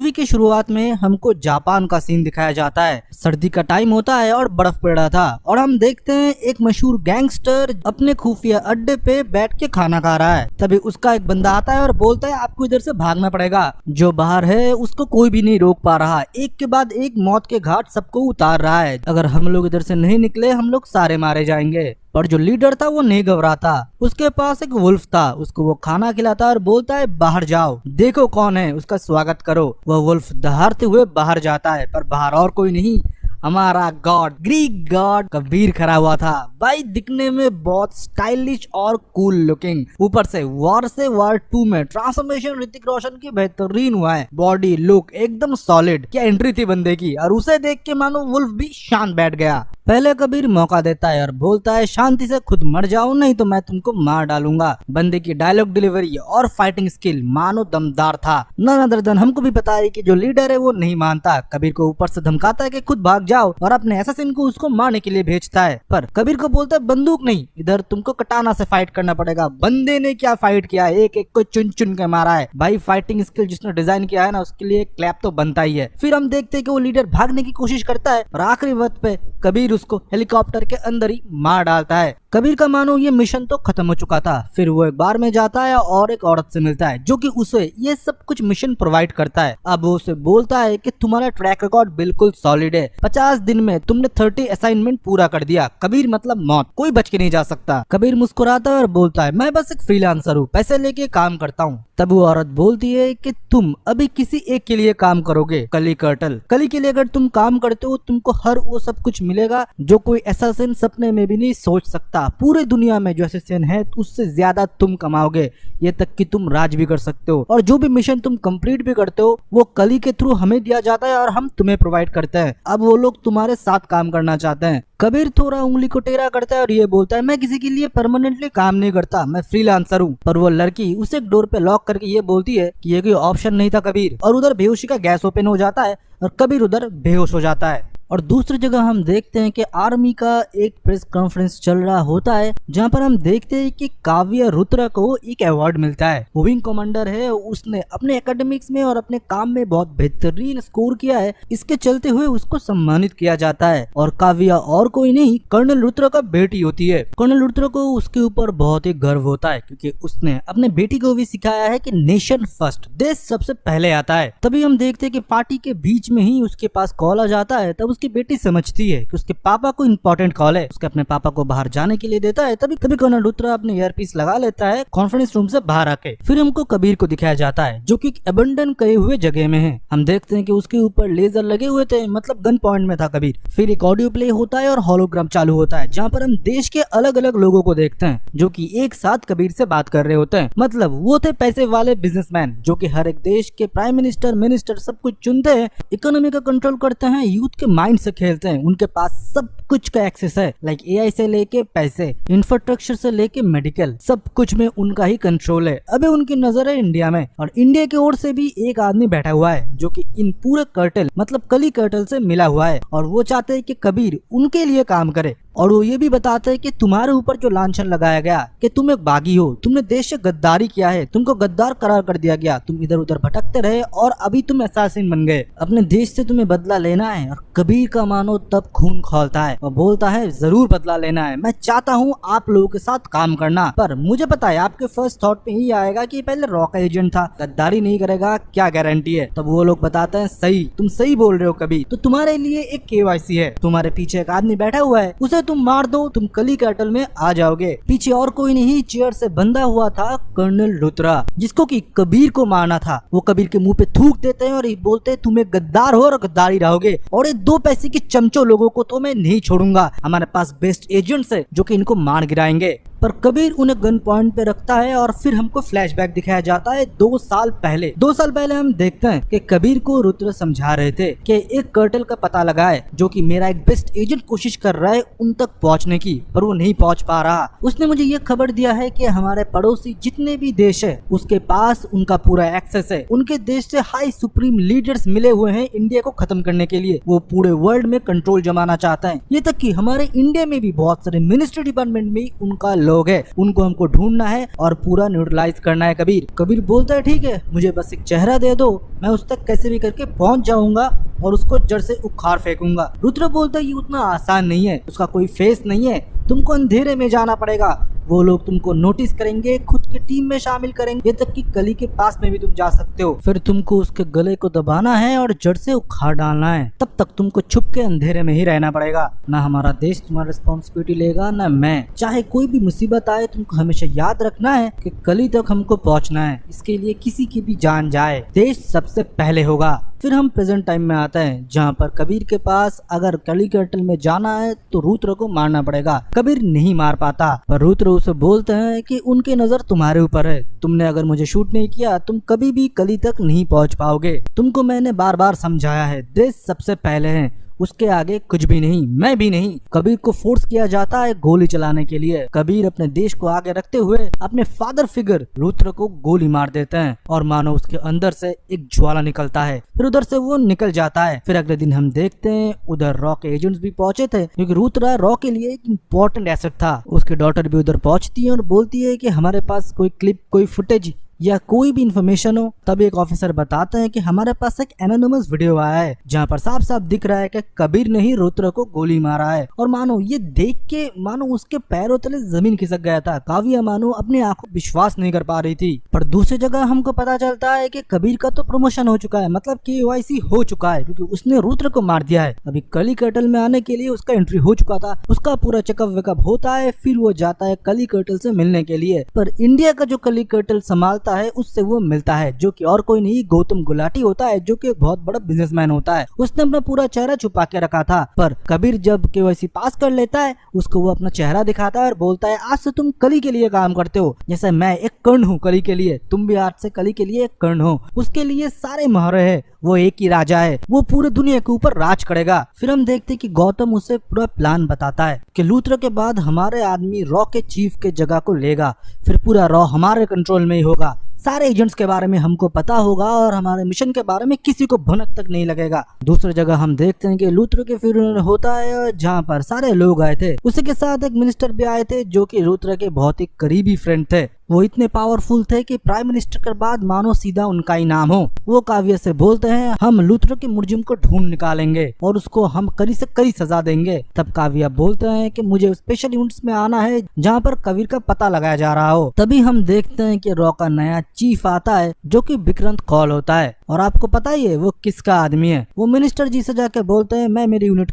Movie की शुरुआत में हमको जापान का सीन दिखाया जाता है। सर्दी का टाइम होता है और बर्फ पड़ रहा था और हम देखते हैं एक मशहूर गैंगस्टर अपने खुफिया अड्डे पे बैठ के खाना खा रहा है। तभी उसका एक बंदा आता है और बोलता है आपको इधर से भागना पड़ेगा। जो बाहर है उसको कोई भी नहीं रोक पा रहा, एक के बाद एक मौत के घाट सबको उतार रहा है। अगर हम लोग इधर से नहीं निकले हम लोग सारे मारे जाएंगे। पर जो लीडर था वो नहीं घबराता। उसके पास एक वुल्फ था, उसको वो खाना खिलाता और बोलता है बाहर जाओ, देखो कौन है, उसका स्वागत करो। वह वुल्फ दहाड़ते हुए बाहर जाता है, पर बाहर और कोई नहीं, हमारा गॉड, ग्रीक गॉड कबीर खड़ा हुआ था। भाई दिखने में बहुत स्टाइलिश और कूल लुकिंग, ऊपर से वार 2 में ट्रांसफॉर्मेशन ऋतिक रोशन की बेहतरीन हुआ है। बॉडी लुक एकदम सॉलिड, क्या एंट्री थी बंदे की। और उसे देख के मानो वुल्फ भी शांत बैठ गया। पहले कबीर मौका देता है और बोलता है शांति से खुद मर जाओ नहीं तो मैं तुमको मार डालूंगा। बंदे की डायलॉग डिलीवरी और फाइटिंग स्किल मानो दमदार था। नदरदन हमको भी पता है कि जो लीडर है वो नहीं मानता। कबीर को ऊपर से धमकाता है कि खुद भाग जाओ और अपने असैसिन को उसको मारने के लिए भेजता है। पर कबीर को बोलता है बंदूक नहीं, इधर तुमको कटाना से फाइट करना पड़ेगा। बंदे ने क्या फाइट किया, एक एक को चुन चुन के मारा है। भाई फाइटिंग स्किल जिसने डिजाइन किया है ना उसके लिए क्लैप तो बनता ही है। फिर हम देखते हैं कि वो लीडर भागने की कोशिश करता है और आखिरी वक्त पे कबीर उसको हेलीकॉप्टर के अंदर ही मार डालता है। कबीर का मानो ये मिशन तो खत्म हो चुका था। फिर वो एक बार में जाता है और एक औरत से मिलता है जो कि उसे ये सब कुछ मिशन प्रोवाइड करता है। अब वो उसे बोलता है कि तुम्हारा ट्रैक रिकॉर्ड बिल्कुल सॉलिड है, 50 दिन में तुमने 30 असाइनमेंट पूरा कर दिया। कबीर मतलब मौत, कोई बच के नहीं जा सकता। कबीर मुस्कुराता है और बोलता है मैं बस एक फ्रीलांसर हूँ, पैसे लेके काम करता हूँ। तब वो औरत बोलती है कि तुम अभी किसी एक के लिए काम करोगे, कली कर्टल। कली के लिए अगर तुम काम करते हो तुमको हर वो सब कुछ मिलेगा जो कोई असैसिन सपने में भी नहीं सोच सकता। पूरे दुनिया में जो असैसिन है उससे ज्यादा तुम कमाओगे, ये तक कि तुम राज भी कर सकते हो। और जो भी मिशन तुम कंप्लीट भी करते हो वो कली के थ्रू हमें दिया जाता है और हम तुम्हें प्रोवाइड करते हैं। अब वो लोग तुम्हारे साथ काम करना चाहते हैं। कबीर थोड़ा उंगली को टेढ़ा करता है और ये बोलता है मैं किसी के लिए परमानेंटली काम नहीं करता, मैं फ्रीलांसर हूँ। पर वो लड़की उसे एक डोर पे लॉक करके ये बोलती है कि ये कोई ऑप्शन नहीं था कबीर। और उधर बेहोशी का गैस ओपन हो जाता है और कबीर उधर बेहोश हो जाता है। और दूसरी जगह हम देखते हैं कि आर्मी का एक प्रेस कॉन्फ्रेंस चल रहा होता है जहां पर हम देखते हैं कि काव्या रुद्रा को एक अवार्ड मिलता है। वो विंग कमांडर है, उसने अपने एकेडमिक्स में और अपने काम में बहुत बेहतरीन स्कोर किया है, इसके चलते हुए उसको सम्मानित किया जाता है। और काव्या और कोई नहीं कर्नल रुद्रा का बेटी होती है। कर्नल रुद्रा को उसके ऊपर बहुत ही गर्व होता है क्योंकि उसने अपने बेटी को भी सिखाया है कि नेशन फर्स्ट, देश सबसे पहले आता है। तभी हम देखते हैं कि पार्टी के बीच में ही उसके पास कॉल आ जाता है। तब उसकी बेटी समझती है कि उसके पापा को इंपॉर्टेंट कॉल है, उसके अपने पापा को बाहर जाने के लिए देता है। तभी कर्नल रुद्रा अपने ईयरपीस लगा लेता है कॉन्फ्रेंस रूम से बाहर आके। फिर हमको कबीर को दिखाया जाता है जो कि अबंडन किए हुए जगह में है। हम देखते हैं कि उसके ऊपर लेजर लगे हुए थे, मतलब गन पॉइंट में था कबीर। फिर एक ऑडियो प्ले होता है और होलोग्राम चालू होता है जहाँ पर हम देश के अलग अलग लोगों को देखते हैं जो कि एक साथ कबीर से बात कर रहे होते हैं। मतलब वो थे पैसे वाले बिजनेसमैन जो कि हर एक देश के प्राइम मिनिस्टर मिनिस्टर सब कुछ चुनते हैं, इकोनॉमी का कंट्रोल करते हैं, यूथ के माइंड से खेलते हैं। उनके पास सब कुछ का एक्सेस है, लाइक एआई से लेके पैसे, इंफ्रास्ट्रक्चर से लेके मेडिकल, सब कुछ में उनका ही कंट्रोल है। अभी उनकी नजर है इंडिया में और इंडिया की ओर से भी एक आदमी बैठा हुआ है जो कि इन पूरे कर्टल मतलब कली कर्टल से मिला हुआ है और वो चाहते हैं कि कबीर उनके लिए काम करे। और वो ये भी बताते हैं कि तुम्हारे ऊपर जो लांछन लगाया गया कि तुम एक बागी हो, तुमने देश से गद्दारी किया है, तुमको गद्दार करार कर दिया गया, तुम इधर उधर भटकते रहे और अभी तुम असैसिन बन गए, अपने देश से तुम्हें बदला लेना है। और कबीर का मानो तब खून खौलता है और बोलता है जरूर बदला लेना है, मैं चाहता हूँ आप लोगों के साथ काम करना। पर मुझे पता है आपके फर्स्ट थॉट में ही आएगा कि पहले रॉ का एजेंट था, गद्दारी नहीं करेगा, क्या गारंटी है। तब वो लोग बताते हैं सही, तुम सही बोल रहे हो कबीर, तो तुम्हारे लिए एक केवाईसी है, तुम्हारे पीछे एक आदमी बैठा हुआ है, उसे तुम मार दो, तुम कली कैटल में आ जाओगे। पीछे और कोई नहीं, चेयर से बंधा हुआ था कर्नल रुद्रा जिसको कि कबीर को मारना था। वो कबीर के मुंह पे थूक देते हैं और ये बोलते हैं तुम एक गद्दार हो और गद्दारी रहोगे और ये 2 पैसे के चमचों लोगों को तो मैं नहीं छोड़ूंगा, हमारे पास बेस्ट एजेंट्स है जो कि इनको मार गिराएंगे। पर कबीर उन्हें गन पॉइंट पे रखता है और फिर हमको फ्लैशबैक दिखाया जाता है 2 साल पहले। 2 साल पहले हम देखते हैं कि कबीर को रुद्र समझा रहे थे कि एक कर्टल का पता लगाए जो कि मेरा एक बेस्ट एजेंट कोशिश कर रहा है उन तक पहुंचने की, पर वो नहीं पहुंच पा रहा। उसने मुझे ये खबर दिया है कि हमारे पड़ोसी जितने भी देश है उसके पास उनका पूरा एक्सेस है, उनके देश से हाई सुप्रीम लीडर्स मिले हुए हैं इंडिया को खत्म करने के लिए। वो पूरे वर्ल्ड में कंट्रोल जमाना चाहता है, ये तक कि हमारे इंडिया में भी बहुत सारे मिनिस्ट्री डिपार्टमेंट में उनका लोग हैं उनको हमको ढूंढना है और पूरा न्यूट्रलाइज करना है। कबीर कबीर बोलता है ठीक है, मुझे बस एक चेहरा दे दो, मैं उस तक कैसे भी करके पहुंच जाऊंगा और उसको जड़ से उखाड़ फेंकूंगा। रुद्र बोलता है ये उतना आसान नहीं है, उसका कोई फेस नहीं है, तुमको अंधेरे में जाना पड़ेगा, वो लोग तुमको नोटिस करेंगे, खुद की टीम में शामिल करेंगे, ये तक कि कली के पास में भी तुम जा सकते हो। फिर तुमको उसके गले को दबाना है और जड़ से उखाड़ डालना है। तब तक तुमको छुप के अंधेरे में ही रहना पड़ेगा। ना हमारा देश तुम्हारा रिस्पॉन्सिबिलिटी लेगा ना मैं। चाहे कोई भी मुसीबत आए तुमको हमेशा याद रखना है कि कली तक हमको पहुंचना है, इसके लिए किसी की भी जान जाए, देश सबसे पहले होगा। फिर हम प्रेजेंट टाइम में आते हैं जहाँ पर कबीर के पास अगर कली कर्टल में जाना है तो रुद्र को मारना पड़ेगा। कबीर नहीं मार पाता पर रुद्र उसे बोलते हैं कि उनकी नजर तुम्हारे ऊपर है, तुमने अगर मुझे शूट नहीं किया तुम कभी भी कली तक नहीं पहुँच पाओगे। तुमको मैंने बार बार समझाया है, देश सबसे पहले है, उसके आगे कुछ भी नहीं, मैं भी नहीं। कबीर को फोर्स किया जाता है गोली चलाने के लिए। कबीर अपने देश को आगे रखते हुए अपने फादर फिगर रुद्र को गोली मार देते हैं और मानो उसके अंदर से एक ज्वाला निकलता है, फिर उधर से वो निकल जाता है। फिर अगले दिन हम देखते हैं उधर रॉ के एजेंट्स भी पहुंचे थे क्योंकि रुद्र रॉ के लिए एक इम्पोर्टेंट एसेट था। उसकी डॉटर भी उधर पहुंचती है और बोलती है कि हमारे पास कोई क्लिप, कोई फुटेज या कोई भी इंफॉर्मेशन हो। तब एक ऑफिसर बताता है कि हमारे पास एक एनोनिमस वीडियो आया है जहाँ पर साफ साफ दिख रहा है कि कबीर ने ही रुद्र को गोली मारा है। और मानो ये देख के मानो उसके पैरों तले जमीन खिसक गया था। काव्या मानो अपने आंखों विश्वास नहीं कर पा रही थी। पर दूसरी जगह हमको पता चलता है कि कबीर का तो प्रमोशन हो चुका है, मतलब KYC हो चुका है क्योंकि उसने रुद्र को मार दिया है। अभी कली कर्टल में आने के लिए उसका एंट्री हो चुका था, उसका पूरा चेकअप वेकअप होता है, फिर वो जाता है कली कर्टल से मिलने के लिए। पर इंडिया का जो कली कर्टल संभालता है उससे वो मिलता है, जो कि और कोई नहीं गौतम गुलाटी होता है, जो कि बहुत बड़ा बिजनेसमैन होता है। उसने अपना पूरा चेहरा छुपा के रखा था। पर कबीर जब KYC पास कर लेता है उसको वो अपना चेहरा दिखाता है और बोलता है आज से तुम कली के लिए काम करते हो, जैसे मैं एक कर्ण हूँ कली के लिए, तुम भी आज से कली के लिए एक कर्ण हो। उसके लिए सारे महरे है, वो एक ही राजा है, वो पूरे दुनिया के ऊपर राज करेगा। फिर हम देखते कि गौतम उसे पूरा प्लान बताता है कि लूथरा के बाद हमारे आदमी रॉ के चीफ के जगह को लेगा, फिर पूरा रॉ हमारे कंट्रोल में ही होगा, सारे एजेंट्स के बारे में हमको पता होगा और हमारे मिशन के बारे में किसी को भनक तक नहीं लगेगा। दूसरी जगह हम देखते हैं कि लूथरा के फ्यूनरल होता है जहाँ पर सारे लोग आए थे, उसी के साथ एक मिनिस्टर भी आए थे जो कि लूथरा के बहुत ही करीबी फ्रेंड थे। वो इतने पावरफुल थे कि प्राइम मिनिस्टर के बाद मानो सीधा उनका ही नाम हो। वो काव्य से बोलते हैं हम लूथरा के मुर्जिम को ढूंढ निकालेंगे और उसको हम कड़ी से कड़ी सजा देंगे। तब काव्य बोलते हैं कि मुझे स्पेशल यूनिट्स में आना है जहाँ पर कबीर का पता लगाया जा रहा हो। तभी हम देखते हैं कि रॉ का नया चीफ आता है जो कि विक्रांत कॉल होता है और आपको पता ही है वो किसका आदमी है। वो मिनिस्टर जी से जाके बोलते हैं मैं मेरी यूनिट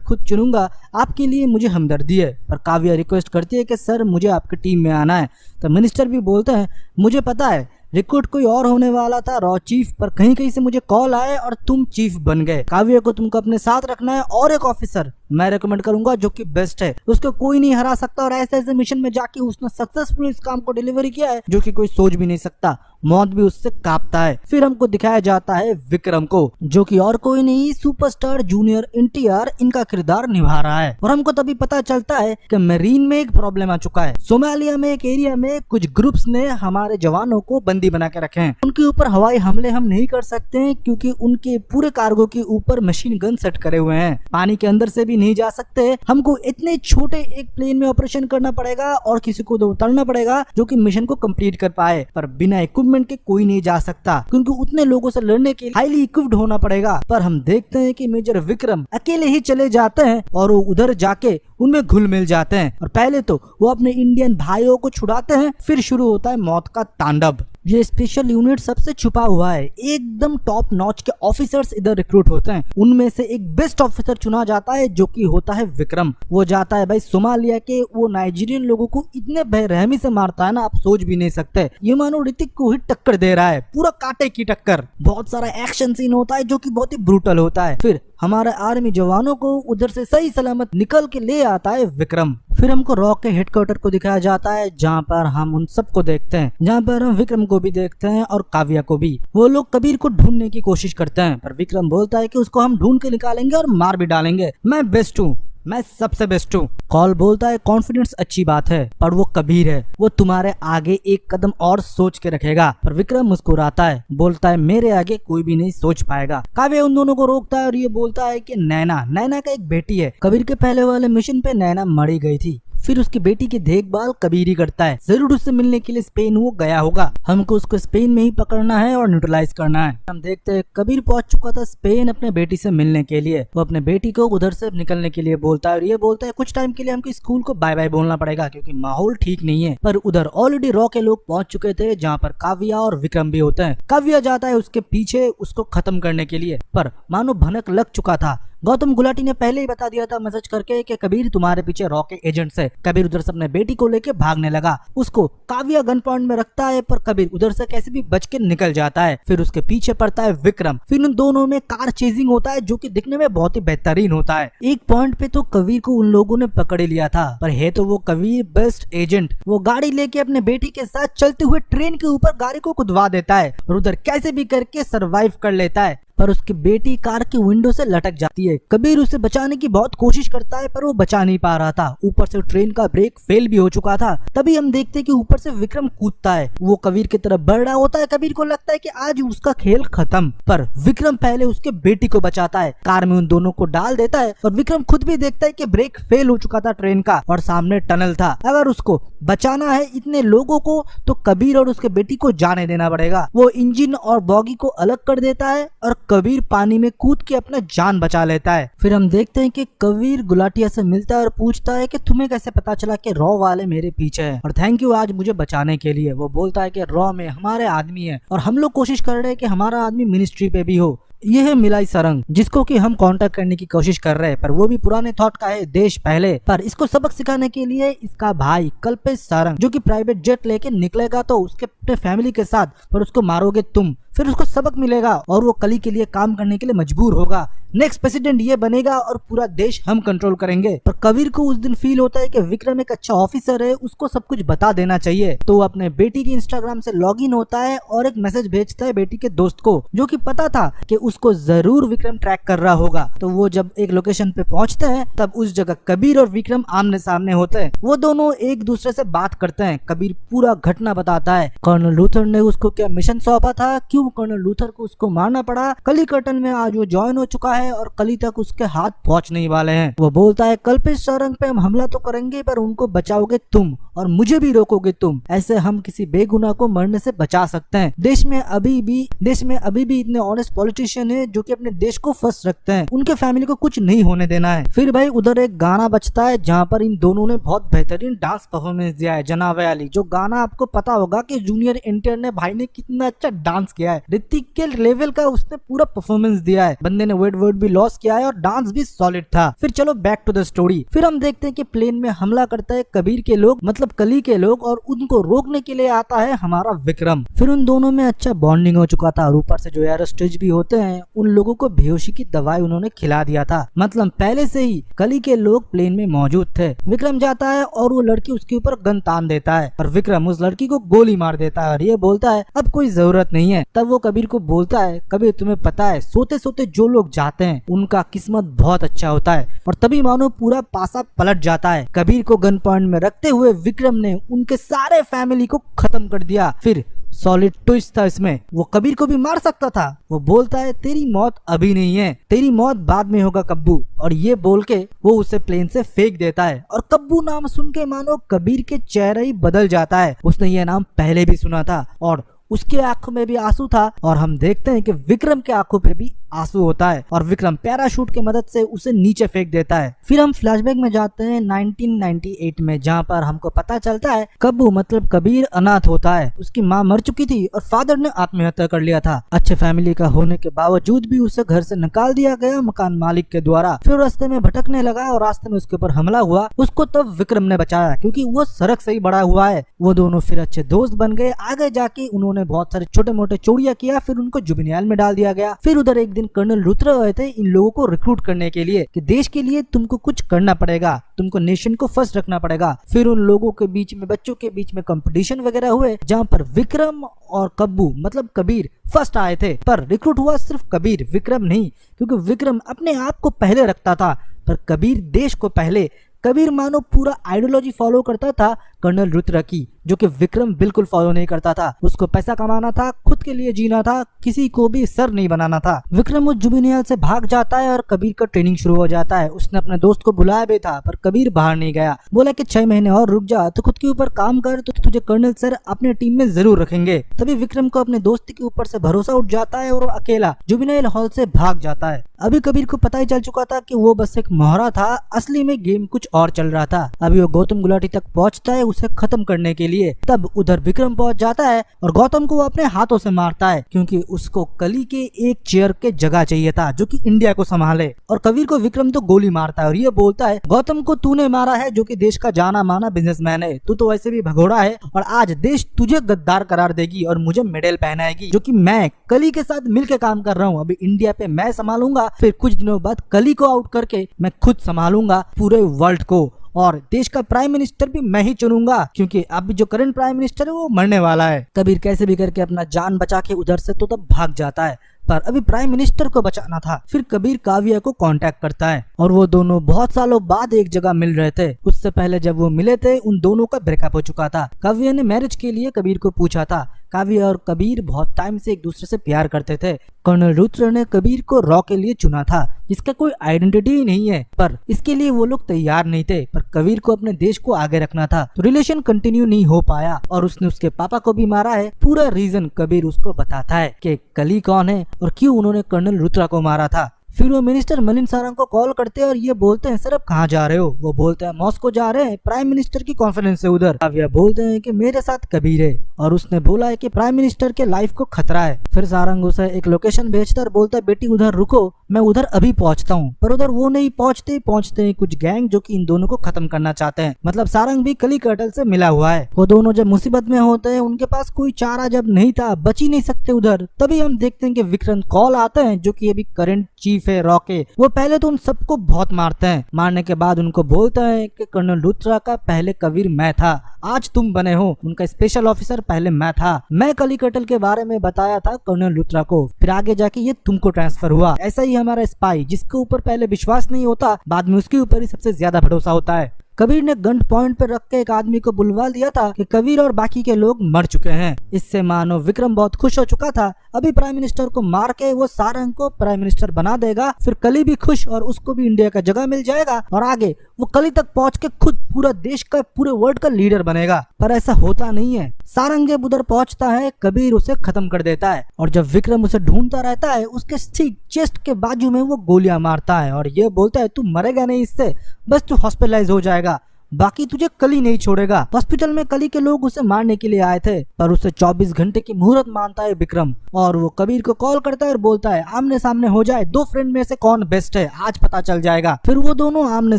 खुद चुनूंगा, आपके लिए मुझे हमदर्दी है। पर काव्य रिक्वेस्ट करती है कि सर मुझे आपकी टीम में आना है। तो मिनिस्टर भी बोलते हैं मुझे पता है रिक्रूट कोई और होने वाला था रॉ चीफ, पर कहीं कहीं से मुझे कॉल आया और तुम चीफ बन गए। काव्य को तुमको अपने साथ रखना है और एक ऑफिसर मैं रेकमेंड करूंगा जो कि बेस्ट है, उसको कोई नहीं हरा सकता और ऐसे ऐसे मिशन में जाके उसने सक्सेसफुल इस काम को डिलीवरी किया है जो कि कोई सोच भी नहीं सकता, मौत भी उससे कांपता है। फिर हमको दिखाया जाता है विक्रम को जो कि और कोई नहीं सुपरस्टार जूनियर NTR इनका किरदार निभा रहा है। और हमको तभी पता चलता है कि मरीन में एक प्रॉब्लम आ चुका है। सोमालिया में एक एरिया में कुछ ग्रुप्स ने हमारे जवानों को बंदी बना के रखे हैं। उनके ऊपर हवाई हमले हम नहीं कर सकते हैं क्योंकि उनके पूरे कार्गो के ऊपर मशीन गन सेट करे हुए हैं, पानी के अंदर से भी नहीं जा सकते। हमको इतने छोटे एक प्लेन में ऑपरेशन करना पड़ेगा और किसी को उतारना पड़ेगा जो कि मिशन को कंप्लीट कर पाए। पर बिना इक्विपमेंट के कोई नहीं जा सकता क्योंकि उतने लोगों से लड़ने के लिए हाईली इक्विप्ड होना पड़ेगा। पर हम देखते हैं कि मेजर विक्रम अकेले ही चले जाते हैं और वो उधर जाके उनमें घुल मिल जाते हैं और पहले तो वो अपने इंडियन भाइयों को छुड़ाते हैं, फिर शुरू होता है मौत का तांडव। ये स्पेशल यूनिट सबसे छुपा हुआ है, एकदम टॉप नॉच के ऑफिसर्स इधर रिक्रूट होते हैं। उनमें से एक बेस्ट ऑफिसर चुना जाता है जो कि होता है विक्रम। वो जाता है भाई सोमालिया के वो नाइजीरियन लोगों को इतने बेरहमी से मारता है ना आप सोच भी नहीं सकते। ये मानो ऋतिक को ही टक्कर दे रहा है, पूरा कांटे की टक्कर। बहुत सारा एक्शन सीन होता है जो कि बहुत ही ब्रूटल होता है। फिर हमारे आर्मी जवानों को उधर से सही सलामत निकल के ले आता है विक्रम। फिर हमको रॉ के हेडक्वार्टर को दिखाया जाता है जहाँ पर हम उन सबको देखते हैं, जहाँ पर हम विक्रम को भी देखते हैं और काव्या को भी। वो लोग कबीर को ढूंढने की कोशिश करते हैं पर विक्रम बोलता है कि उसको हम ढूंढ के निकालेंगे और मार भी डालेंगे, मैं बेस्ट हूँ, मैं सबसे बेस्ट हूँ। कॉल बोलता है कॉन्फिडेंस अच्छी बात है पर वो कबीर है, वो तुम्हारे आगे एक कदम और सोच के रखेगा। पर विक्रम मुस्कुराता है, बोलता है मेरे आगे कोई भी नहीं सोच पाएगा। काव्य उन दोनों को रोकता है और ये बोलता है कि नैना का एक बेटी है, कबीर के पहले वाले मिशन पे नैना मरी गई थी, फिर उसकी बेटी की देखभाल कबीर ही करता है। जरूर उससे मिलने के लिए स्पेन वो गया होगा, हमको उसको स्पेन में ही पकड़ना है और न्यूट्रलाइज करना है। हम देखते हैं कबीर पहुंच चुका था स्पेन अपने बेटी से मिलने के लिए। वो अपने बेटी को उधर से निकलने के लिए बोलता है और ये बोलता है कुछ टाइम के लिए हमको स्कूल को बाय बाय बोलना पड़ेगा क्योंकि माहौल ठीक नहीं है। पर उधर ऑलरेडी रॉ के लोग पहुंच चुके थे जहाँ पर काव्या और विक्रम भी होते हैं। काव्या जाता है उसके पीछे उसको खत्म करने के लिए, पर मानो भनक लग चुका था। गौतम गुलाटी ने पहले ही बता दिया था मैसेज करके कि कबीर तुम्हारे पीछे रॉ के एजेंट्स है। कबीर उधर से अपने बेटी को लेके भागने लगा। उसको काव्या गन पॉइंट में रखता है पर कबीर उधर से कैसे भी बच के निकल जाता है। फिर उसके पीछे पड़ता है विक्रम। फिर उन दोनों में कार चेजिंग होता है जो कि दिखने में बहुत ही बेहतरीन होता है। एक पॉइंट पे तो कबीर को उन लोगों ने पकड़ लिया था, पर है तो वो कबीर बेस्ट एजेंट। वो गाड़ी लेके अपने बेटी के साथ चलते हुए ट्रेन के ऊपर गाड़ी को कुदवा देता है और उधर कैसे भी करके सरवाइव कर लेता है। पर उसकी बेटी कार की विंडो से लटक जाती है। कबीर उसे बचाने की बहुत कोशिश करता है पर वो बचा नहीं पा रहा था। ऊपर से ट्रेन का ब्रेक फेल भी हो चुका था। तभी हम देखते हैं कि ऊपर से विक्रम कूदता है। वो कबीर की तरफ बढ़ रहा होता है। कबीर को लगता है कि आज उसका खेल खत्म, पर विक्रम पहले उसके बेटी को बचाता है, कार में उन दोनों को डाल देता है। और विक्रम खुद भी देखता है कि ब्रेक फेल हो चुका था ट्रेन का और सामने टनल था। अगर उसको बचाना है इतने लोगों को तो कबीर और उसके बेटी को जाने देना पड़ेगा। वो इंजन और बॉगी को अलग कर देता है और कबीर पानी में कूद के अपना जान बचा लेता है। फिर हम देखते हैं कि कबीर गुलाटिया से मिलता है और पूछता है कि तुम्हें कैसे पता चला कि रॉ वाले मेरे पीछे हैं और थैंक यू आज मुझे बचाने के लिए। वो बोलता है कि रॉ में हमारे आदमी है और हम लोग कोशिश कर रहे हैं कि हमारा आदमी मिनिस्ट्री पे भी हो। ये है मिलाई सरंग जिसको कि हम कांटेक्ट करने की कोशिश कर रहे हैं, पर वो भी पुराने थॉट का है, देश पहले। पर इसको सबक सिखाने के लिए इसका भाई कल्पेश सारंग जो कि प्राइवेट जेट लेके निकलेगा तो उसके अपने फैमिली के साथ, पर उसको मारोगे तुम। फिर उसको सबक मिलेगा और वो कली के लिए काम करने के लिए मजबूर होगा। नेक्स्ट प्रेसिडेंट ये बनेगा और पूरा देश हम कंट्रोल करेंगे। पर कबीर को उस दिन फील होता है कि विक्रम एक अच्छा ऑफिसर है, उसको सब कुछ बता देना चाहिए। तो वो अपने बेटी की इंस्टाग्राम से लॉगिन होता है और एक मैसेज भेजता है बेटी के दोस्त को जो कि पता था कि उसको जरूर विक्रम ट्रैक कर रहा होगा। तो वो जब एक लोकेशन पे पहुंचते हैं तब उस जगह कबीर और विक्रम आमने सामने होते हैं। वो दोनों एक दूसरे से बात करते हैं। कबीर पूरा घटना बताता है, कर्नल लूथर ने उसको क्या मिशन सौंपा था, क्यों कर्नल लूथर को उसको मारना पड़ा, कली कर्टन में आज वो ज्वाइन हो चुका है और कली तक उसके हाथ पहुंच नहीं वाले हैं। वो बोलता है कल्पेश सारंग पे हम हमला तो करेंगे पर उनको बचाओगे तुम और मुझे भी रोकोगे तुम। ऐसे हम किसी बेगुनाह को मरने से बचा सकते हैं। देश में अभी भी इतने ऑनेस्ट पॉलिटिशियन है जो कि अपने देश को फर्स्ट रखते हैं। उनके फैमिली को कुछ नहीं होने देना है। फिर भाई उधर एक गाना बजता है जहाँ पर इन दोनों ने बहुत बेहतरीन डांस परफॉर्मेंस दिया है। जनाब अली जो गाना आपको पता होगा कि जूनियर एनटीआर ने भाई ने कितना अच्छा डांस किया है। ऋतिक के लेवल का उसने पूरा परफॉर्मेंस दिया है। बंदे ने वेट भी लॉस किया है और डांस भी सॉलिड था। फिर चलो बैक टू द स्टोरी। फिर हम देखते हैं कि प्लेन में हमला करता है कबीर के लोग, मतलब कली के लोग, और उनको रोकने के लिए आता है हमारा विक्रम। फिर उन दोनों में अच्छा बॉन्डिंग हो चुका था और ऊपर से जो एयर स्टेज भी होते हैं उन लोगों को बेहोशी की दवाई उन्होंने खिला दिया था। मतलब पहले से ही कली के लोग प्लेन में मौजूद थे। विक्रम जाता है और वो लड़की उसके ऊपर गन तान देता है और विक्रम उस लड़की को गोली मार देता है और ये बोलता है अब कोई जरूरत नहीं है। तब वो कबीर को बोलता है कबीर तुम्हें पता है सोते सोते जो लोग जाते हैं उनका किस्मत बहुत अच्छा होता है। और तभी मानो पूरा पासा पलट जाता है। कबीर को गन पॉइंट में रखते हुए विक्रम ने उनके सारे फैमिली को खत्म कर दिया। फिर सॉलिड ट्विस्ट था इसमें, वो कबीर को भी मार सकता था। वो बोलता है तेरी मौत अभी नहीं है, तेरी मौत बाद में होगा कब्बू, और ये बोल के वो उसे प्लेन से फेंक देता है। और कब्बू नाम सुन के मानो कबीर के चेहरा ही बदल जाता है। उसने ये नाम पहले भी सुना था और उसके आंखों में भी आंसू था। और हम देखते हैं कि विक्रम के आंखों पे भी आंसू होता है और विक्रम पैराशूट की मदद से उसे नीचे फेंक देता है। फिर हम फ्लैशबैक में जाते हैं 1998 में, जहाँ पर हमको पता चलता है कब्बू मतलब कबीर अनाथ होता है। उसकी माँ मर चुकी थी और फादर ने आत्महत्या कर लिया था। अच्छे फैमिली का होने के बावजूद भी उसे घर से निकाल दिया गया मकान मालिक के द्वारा। फिर रास्ते में भटकने लगा और रास्ते में उसके ऊपर हमला हुआ। उसको तब विक्रम ने बचाया क्योंकि वो सड़क से ही बड़ा हुआ है। वो दोनों फिर अच्छे दोस्त बन गए। आगे जाके उन्होंने बहुत सारे छोटे मोटे चोरियां किया। फिर उनको जुबिनियल में डाल दिया गया। फिर उधर एक दिन कर्नल लूथर आए थे इन लोगों को रिक्रूट करने के लिए कि देश के लिए तुमको कुछ करना पड़ेगा, तुमको नेशन को फर्स्ट रखना पड़ेगा। फिर उन लोगों के बीच में, बच्चों के बीच में कंपटीशन वगैरह हुए जहां पर विक्रम और कब्बू मतलब कबीर फर्स्ट आए थे। पर रिक्रूट हुआ सिर्फ कबीर, विक्रम नहीं, क्योंकि विक्रम अपने आप को पहले रखता था पर कबीर देश को पहले। कबीर मानो पूरा आइडियोलॉजी फॉलो करता था कर्नल रुद्र की, जो कि विक्रम बिल्कुल फॉलो नहीं करता था। उसको पैसा कमाना था, खुद के लिए जीना था, किसी को भी सर नहीं बनाना था। विक्रम उस जुबिनियल से भाग जाता है और कबीर का ट्रेनिंग शुरू हो जाता है। उसने अपने दोस्त को बुलाया भी था, पर कबीर बाहर नहीं गया। बोला कि 6 महीने और रुक जा, तो खुद के ऊपर काम कर, तो तुझे कर्नल सर अपने टीम में जरूर रखेंगे। तभी विक्रम को अपने दोस्ती के ऊपर से भरोसा उठ जाता है और वो अकेला जुबिनियल हॉल से भाग जाता है। अभी कबीर को पता ही चल चुका था कि वो बस एक मोहरा था, असली में गेम कुछ और चल रहा था। अभी वो गौतम गुलाटी तक पहुंचता है उसे खत्म करने के लिए। तब उधर विक्रम पहुंच जाता है और गौतम को वो अपने हाथों से मारता है, क्योंकि उसको कली के एक चेयर के जगह चाहिए था जो कि इंडिया को संभाले। और कबीर को विक्रम तो गोली मारता है और ये बोलता है, गौतम को तूने मारा है जो कि देश का जाना माना बिजनेसमैन है, तू तो वैसे भी भगोड़ा है और आज देश तुझे गद्दार करार देगी और मुझे मेडल पहनाएगी, जो कि मैं कली के साथ मिलकर काम कर रहा हूँ। अभी इंडिया पे मैं संभालूंगा, फिर कुछ दिनों बाद कली को आउट करके मैं खुद संभालूंगा पूरे वर्ल्ड को, और देश का प्राइम मिनिस्टर भी मैं ही चुनूंगा, क्योंकि अभी जो करंट प्राइम मिनिस्टर है वो मरने वाला है। कबीर कैसे भी करके अपना जान बचा के उधर से तो तब भाग जाता है, पर अभी प्राइम मिनिस्टर को बचाना था। फिर कबीर काव्या को कांटेक्ट करता है और वो दोनों बहुत सालों बाद एक जगह मिल रहे थे। उससे पहले जब वो मिले थे उन दोनों का ब्रेकअप हो चुका था। काव्या ने मैरिज के लिए कबीर को पूछा था। काव्या और कबीर बहुत टाइम से एक दूसरे से प्यार करते थे। कर्नल रुद्र ने कबीर को रॉ के लिए चुना था, जिसका कोई आइडेंटिटी ही नहीं है, पर इसके लिए वो लोग तैयार नहीं थे। पर कबीर को अपने देश को आगे रखना था, तो रिलेशन कंटिन्यू नहीं हो पाया और उसने उसके पापा को भी मारा है। पूरा रीजन कबीर उसको बताता है कि कली कौन है और क्यों उन्होंने कर्नल रुद्रा को मारा था। फिर वो मिनिस्टर मलिन सारंग को कॉल करते हैं और ये बोलते हैं, सर अब कहाँ जा रहे हो? वो बोलते हैं, मॉस्को जा रहे हैं, प्राइम मिनिस्टर की कॉन्फ्रेंस है उधर। काव्या बोलते हैं कि मेरे साथ कबीर है और उसने बोला है कि प्राइम मिनिस्टर के लाइफ को खतरा है। फिर सारंग उसे एक लोकेशन भेजता है और बोलता है, बेटी उधर रुको, मैं उधर अभी पहुंचता हूँ। पर उधर वो नहीं पहुंचते हैं कुछ गैंग जो कि इन दोनों को खत्म करना चाहते हैं। मतलब सारंग भी कली कर्टल से मिला हुआ है। वो दोनों जब मुसीबत में होते हैं, उनके पास कोई चारा जब नहीं था, बच ही नहीं सकते उधर, तभी हम देखते हैं कि विक्रम कॉल आते हैं, जो कि अभी करंट चीफ है रॉ के। वो पहले तो उन सबको बहुत मारते हैं। मारने के बाद उनको बोलते हैं कि कर्नल रुद्रा का पहले कबीर मैं था, आज तुम बने हो उनका स्पेशल ऑफिसर, पहले मैं था। मैं कली कर्टल के बारे में बताया था कर्नल रुद्रा को, फिर आगे जाके ये तुमको ट्रांसफर हुआ। ऐसा ही हमारा स्पाई, जिसके ऊपर पहले विश्वास नहीं होता, बाद में उसके ऊपर ही सबसे ज्यादा भरोसा होता है। कबीर ने गन पॉइंट पर रख के एक आदमी को बुलवा दिया था कि कबीर और बाकी के लोग मर चुके हैं। इससे मानो विक्रम बहुत खुश हो चुका था। अभी प्राइम मिनिस्टर को मार के वो सारंग को प्राइम मिनिस्टर बना देगा, फिर कली भी खुश और उसको भी इंडिया का जगह मिल जाएगा और आगे वो कली तक पहुंच के खुद पूरा देश का, पूरे वर्ल्ड का लीडर बनेगा। पर ऐसा होता नहीं है। सारंग जब उधर पहुंचता है, कबीर उसे खत्म कर देता है और जब विक्रम उसे ढूंढता रहता है, उसके ठीक चेस्ट के बाजू में वो गोलियां मारता है और ये बोलता है, तू मरेगा नहीं इससे, बस तू हॉस्पिटलाइज हो जाएगा, बाकी तुझे कली नहीं छोड़ेगा। हॉस्पिटल में कली के लोग उसे मारने के लिए आए थे, पर उसे 24 घंटे की मुहूर्त मानता है विक्रम और वो कबीर को कॉल करता है और बोलता है, आमने सामने हो जाए, दो फ्रेंड में से कौन बेस्ट है आज पता चल जाएगा। फिर वो दोनों आमने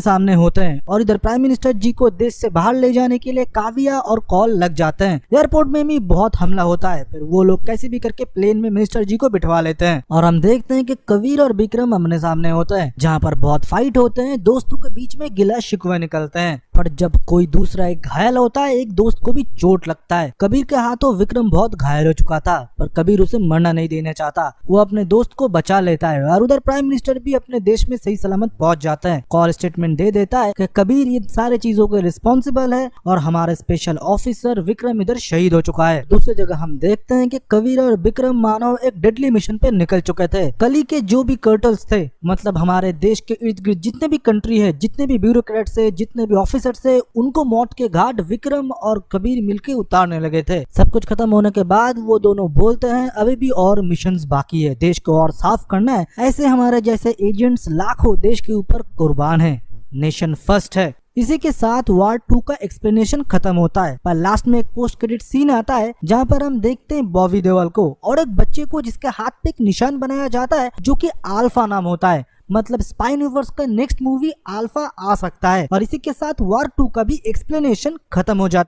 सामने होते हैं और इधर प्राइम मिनिस्टर जी को देश से बाहर ले जाने के लिए काव्या और कॉल लग जाते हैं। एयरपोर्ट में भी बहुत हमला होता है, फिर वो लोग कैसे भी करके प्लेन में मिनिस्टर जी को बिठवा लेते हैं और हम देखते हैं कि कबीर और विक्रम आमने सामने होते हैं, जहाँ पर बहुत फाइट होते हैं, दोस्तों के बीच में गिला शिकवा निकलते हैं। पर जब कोई दूसरा एक घायल होता है, एक दोस्त को भी चोट लगता है। कबीर के हाथों विक्रम बहुत घायल हो चुका था, पर कबीर उसे मरना नहीं देना चाहता। वो अपने दोस्त को बचा लेता है और उधर प्राइम मिनिस्टर भी अपने देश में सही सलामत पहुंच जाता है। कॉल स्टेटमेंट दे देता है कि कबीर ये सारे चीजों के रिस्पॉन्सिबल है और हमारे स्पेशल ऑफिसर विक्रम इधर शहीद हो चुका है। दूसरी जगह हम देखते हैं कि कबीर और विक्रम मानव एक डेडली मिशन पे निकल चुके थे। कली के जो भी कर्टल्स थे, मतलब हमारे देश के इर्द गिर्द जितने भी कंट्री है, जितने भी ब्यूरोक्रेट्स है, जितने भी ऑफिसर से, उनको मौत के घाट विक्रम और कबीर मिलके उतारने लगे थे। सब कुछ खत्म होने के बाद वो दोनों बोलते हैं, अभी भी और मिशंस बाकी है, देश को और साफ करना है। ऐसे हमारे जैसे एजेंट्स लाखों देश के ऊपर कुर्बान हैं, नेशन फर्स्ट है। इसी के साथ वार 2 का एक्सप्लेनेशन खत्म होता है, पर लास्ट में एक पोस्ट क्रेडिट सीन आता है जहाँ पर हम देखते हैं बॉबी देओल को और एक बच्चे को, जिसके हाथ पे एक निशान बनाया जाता है जो कि अल्फा नाम होता है। मतलब स्पाई यूनिवर्स का नेक्स्ट मूवी अल्फा आ सकता है और इसी के साथ वार 2 का भी एक्सप्लेनेशन खत्म हो जाता है।